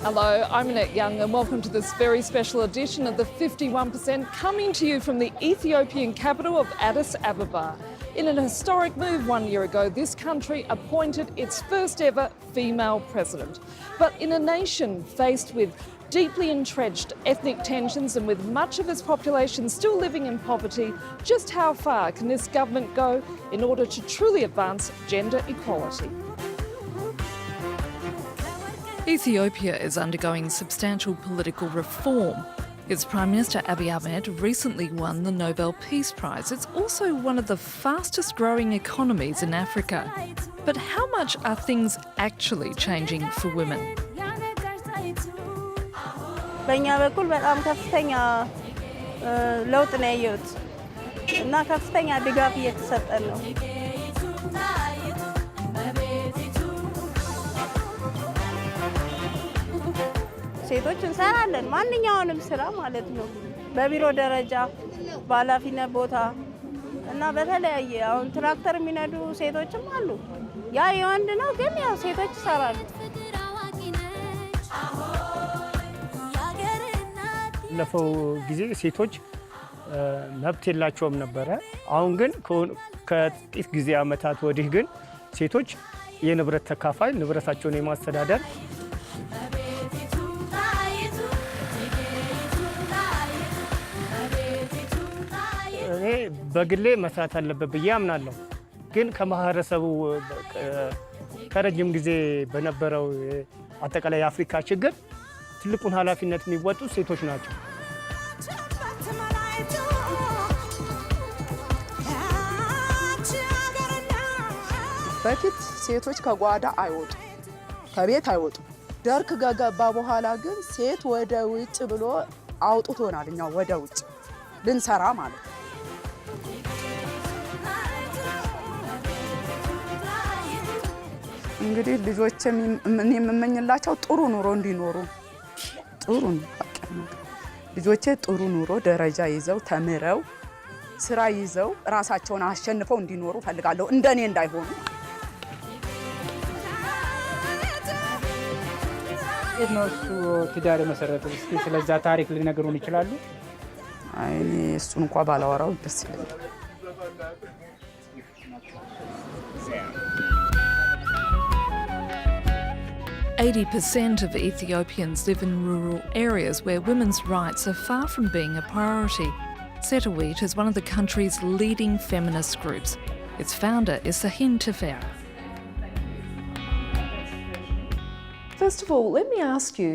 Hello, I'm Annette Young and welcome to this very special edition of the 51% coming to you from the Ethiopian capital of Addis Ababa. In an historic move 1 year ago, this country appointed its first ever female president. But in a nation faced with deeply entrenched ethnic tensions and with much of its population still living in poverty, just how far can this government go in order to truly advance gender equality? Ethiopia is undergoing substantial political reform. Its Prime Minister Abiy Ahmed recently won the Nobel Peace Prize. It's also one of the fastest growing economies in Africa. But how much are things actually changing for women? በእኛ በኩል በጣም ከፍተኛ ለውጥ ነው ያየሁት እና ከፍተኛ ድጋፍ እየተሰጠን ነው። ሴቶች እንሰራለን ማንኛውንም ስራ ማለት ነው። በቢሮ ደረጃ በኃላፊነት ቦታ እና በተለያየ አሁን ትራክተር የሚነዱ ሴቶችም አሉ። ያ የወንድ ነው ግን ያው ሴቶች ይሰራሉ። ለፈው ጊዜ ሴቶች መብት የላቸውም ነበረ። አሁን ግን ከጥቂት ጊዜ ዓመታት ወዲህ ግን ሴቶች የንብረት ተካፋይ ንብረታቸውን የማስተዳደር እኔ በግሌ መስራት አለበት ብዬ አምናለሁ። ግን ከማህበረሰቡ ከረጅም ጊዜ በነበረው አጠቃላይ የአፍሪካ ችግር ትልቁን ኃላፊነት የሚወጡ ሴቶች ናቸው። በፊት ሴቶች ከጓዳ አይወጡ ከቤት አይወጡ። ደርግ ከገባ በኋላ ግን ሴት ወደ ውጭ ብሎ አውጥቶናል። እኛ ወደ ውጭ ልንሰራ ማለት ነው። እንግዲህ ልጆችም የምመኝላቸው ጥሩ ኑሮ እንዲኖሩ ጥሩ ነው። ልጆቼ ጥሩ ኑሮ ደረጃ ይዘው ተምረው ስራ ይዘው ራሳቸውን አሸንፈው እንዲኖሩ ፈልጋለሁ፣ እንደኔ እንዳይሆኑ። እነሱ ትዳር መሰረቱ እስኪ ስለዛ ታሪክ ሊነግሩን ይችላሉ? አይ እኔ እሱን እንኳን ባላወራው ደስ ይለኛል። 80% of Ethiopians live in rural areas where women's rights are far from being a priority. Setaweet is one of the country's leading feminist groups. Its founder is Sehin Teferra. First of all, let me ask you,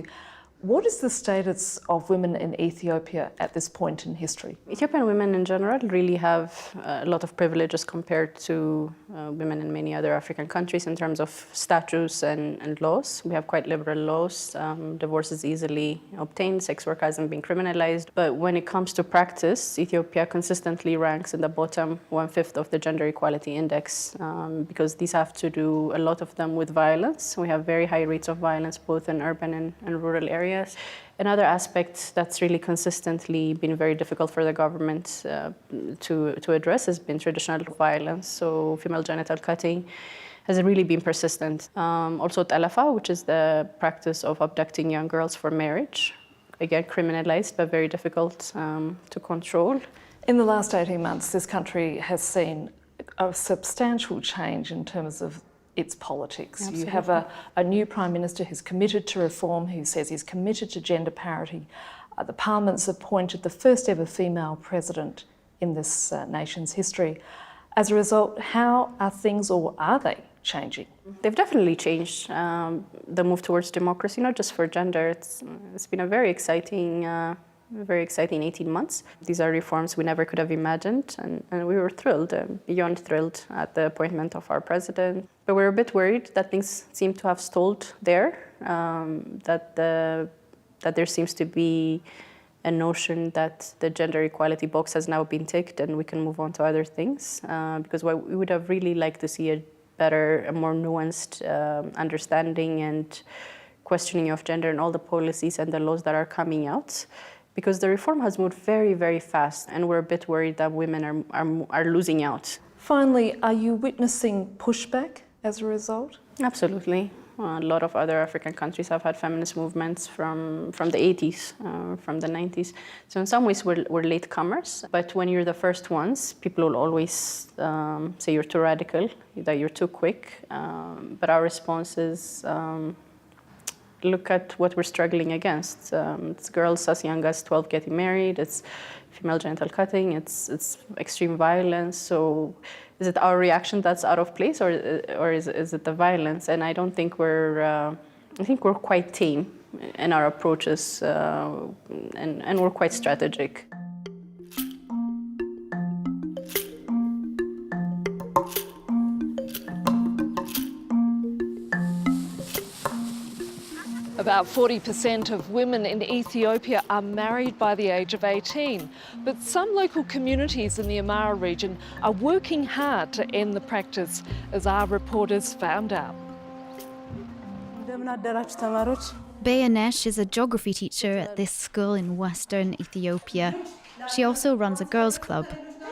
what is the status of women in Ethiopia at this point in history? Ethiopian women in general really have a lot of privileges compared to women in many other African countries in terms of statutes and laws. We have quite liberal laws. Divorce is easily obtained. Sex work hasn't been criminalized. But when it comes to practice, Ethiopia consistently ranks in the bottom 1/5 of the Gender Equality Index because these have to do, a lot of them, with violence. We have very high rates of violence both in urban and rural areas. Another aspect that's really consistently been very difficult for the government to address has been traditional violence. So female genital cutting has really been persistent. Also talafa, which is the practice of abducting young girls for marriage. Again, criminalized, but very difficult to control. In the last 18 months, this country has seen a substantial change in terms of its politics. Absolutely. You have a new Prime Minister who's committed to reform, who says he's committed to gender parity. The Parliament's appointed the first ever female president in this nation's history. As a result, how are things, or are they, changing? They've definitely changed. The move towards democracy, not just for gender, it's been a very exciting 18 months. These are reforms we never could have imagined, and we were thrilled, beyond thrilled, at the appointment of our president. But we're a bit worried that things seem to have stalled there, that there seems to be a notion that the gender equality box has now been ticked and we can move on to other things, because we would have really liked to see a more nuanced understanding and questioning of gender and all the policies and the laws that are coming out. Because the reform has moved very, very fast, and we're a bit worried that women are losing out. Finally, are you witnessing pushback as a result? Absolutely. A lot of other African countries have had feminist movements from the 80s, from the 90s. So in some ways, we're latecomers. But when you're the first ones, people will always say you're too radical, that you're too quick. But our response is look at what we're struggling against. It's girls as young as 12 getting married. It's female genital cutting. It's extreme violence. So is it our reaction that's out of place, or is it the violence? And I don't think I think we're quite tame in our approaches, and we're quite strategic. About 40% of women in Ethiopia are married by the age of 18, but some local communities in the Amara region are working hard to end the practice, as our reporters found out. Beyanesh is a geography teacher at this school in western Ethiopia. She also runs a girls' club,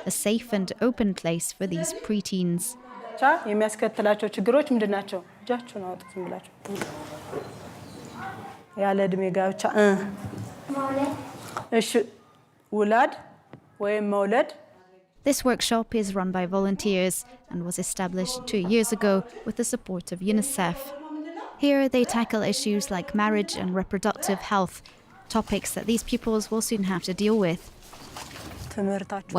a safe and open place for these preteens. ያለ እድሜ ጋብቻ እሺ ውላድ ወይም መውለድ. This workshop is run by volunteers and was established 2 years ago with the support of UNICEF. Here they tackle issues like marriage and reproductive health, topics that these pupils will soon have to deal with.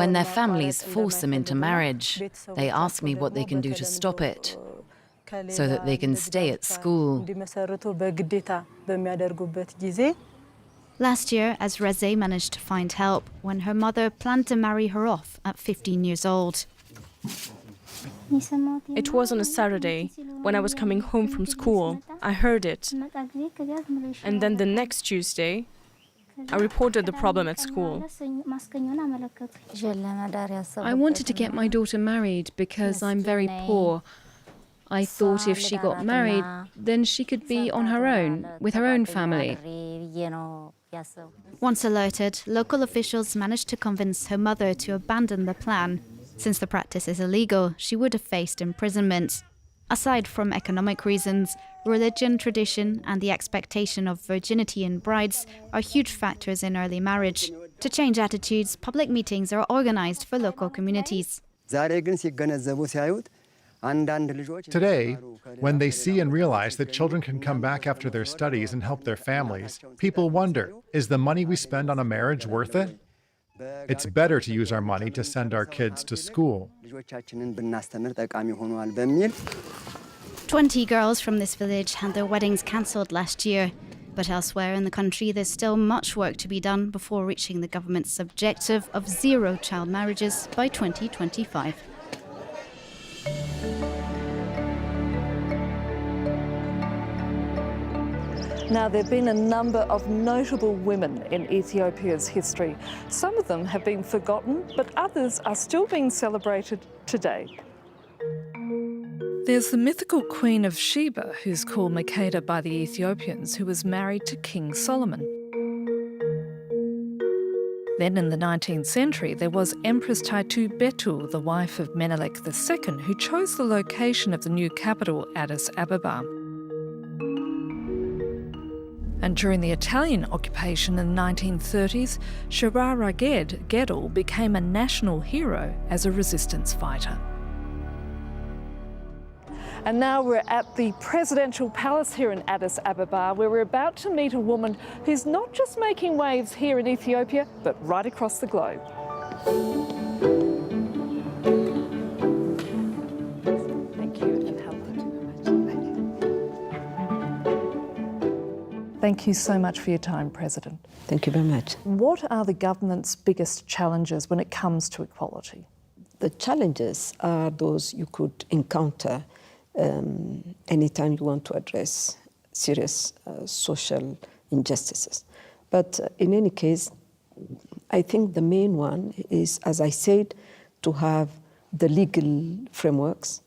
When their families force them into marriage, they ask me what they can do to stop it, so that they can stay at school. Last year, Azreze managed to find help when her mother planned to marry her off at 15 years old. It was on a Saturday when I was coming home from school. I heard it. And then the next Tuesday, I reported the problem at school. I wanted to get my daughter married because I'm very poor. I thought if she got married, then she could be on her own, with her own family. Once alerted, local officials managed to convince her mother to abandon the plan. Since the practice is illegal, she would have faced imprisonment. Aside from economic reasons, religion, tradition, and the expectation of virginity in brides are huge factors in early marriage. To change attitudes, public meetings are organized for local communities. Today, when they see and realize that children can come back after their studies and help their families, people wonder, is the money we spend on a marriage worth it? It's better to use our money to send our kids to school. 20 girls from this village had their weddings cancelled last year. But elsewhere in the country, there's still much work to be done before reaching the government's objective of 0 child marriages by 2025. Now, there have been a number of notable women in Ethiopia's history. Some of them have been forgotten, but others are still being celebrated today. There's the mythical Queen of Sheba, who's called Makeda by the Ethiopians, who was married to King Solomon. Then in the 19th century, there was Empress Taitu Betu, the wife of Menelik II, who chose the location of the new capital, Addis Ababa. And during the Italian occupation in the 1930s, Shara Raged Gedel became a national hero as a resistance fighter. And now we're at the presidential palace here in Addis Ababa, where we're about to meet a woman who's not just making waves here in Ethiopia, but right across the globe. Thank you, and hello. Thank you so much for your time, President. Thank you very much. What are the government's biggest challenges when it comes to equality? The challenges are those you could encounter anytime you want to address serious social injustices. But in any case, I think the main one is, as I said, to have the legal frameworks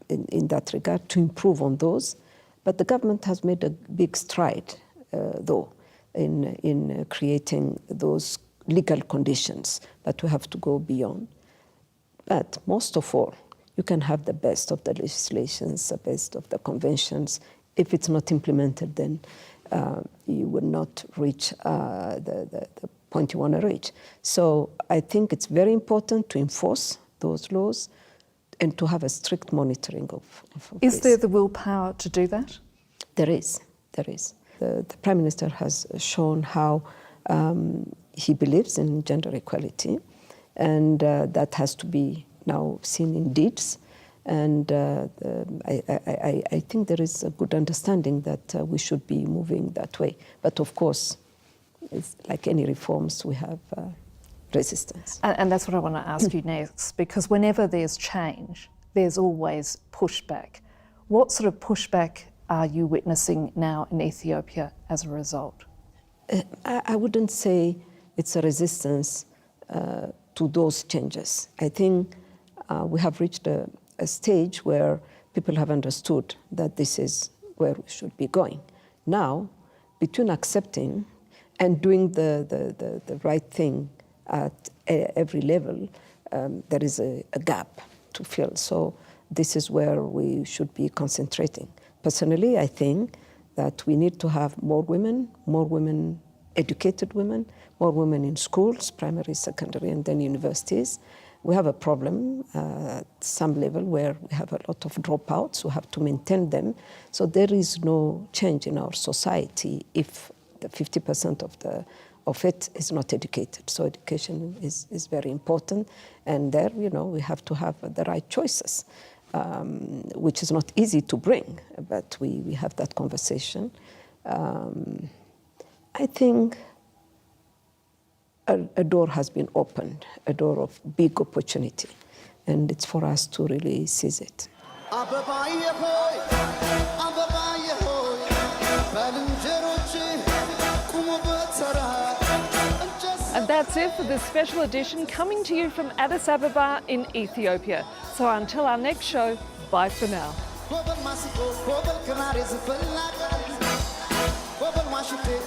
in that regard, to improve on those. But the government has made a big stride, though, in creating those legal conditions, but we have to go beyond. But most of all, You can have the best of the legislations, the best of the conventions. If it's not implemented, then you will not reach the point you want to reach. So I think it's very important to enforce those laws and to have a strict monitoring of Is there the willpower to do that? There is. The Prime Minister has shown how he believes in gender equality, and that has to be now seen in deeds. And I think there is a good understanding that we should be moving that way. But of course, it's like any reforms, we have resistance. And that's what I want to ask you next, because whenever there's change, there's always pushback. What sort of pushback are you witnessing now in Ethiopia as a result? I wouldn't say it's a resistance to those changes. I think we have reached a stage where people have understood that this is where we should be going. Now, between accepting and doing the right thing at every level, there is a gap to fill. So this is where we should be concentrating. Personally, I think that we need to have more women, educated women, more women in schools, primary, secondary, and then universities. We have a problem at some level where we have a lot of dropouts. We have to maintain them. So there is no change in our society if the 50% of it is not educated. So education is very important. And there, we have to have the right choices, which is not easy to bring, but we have that conversation. I think a door has been opened, a door of big opportunity, and it's for us to really seize it. And that's it for this special edition coming to you from Addis Ababa in Ethiopia. So until our next show, bye for now. Washington,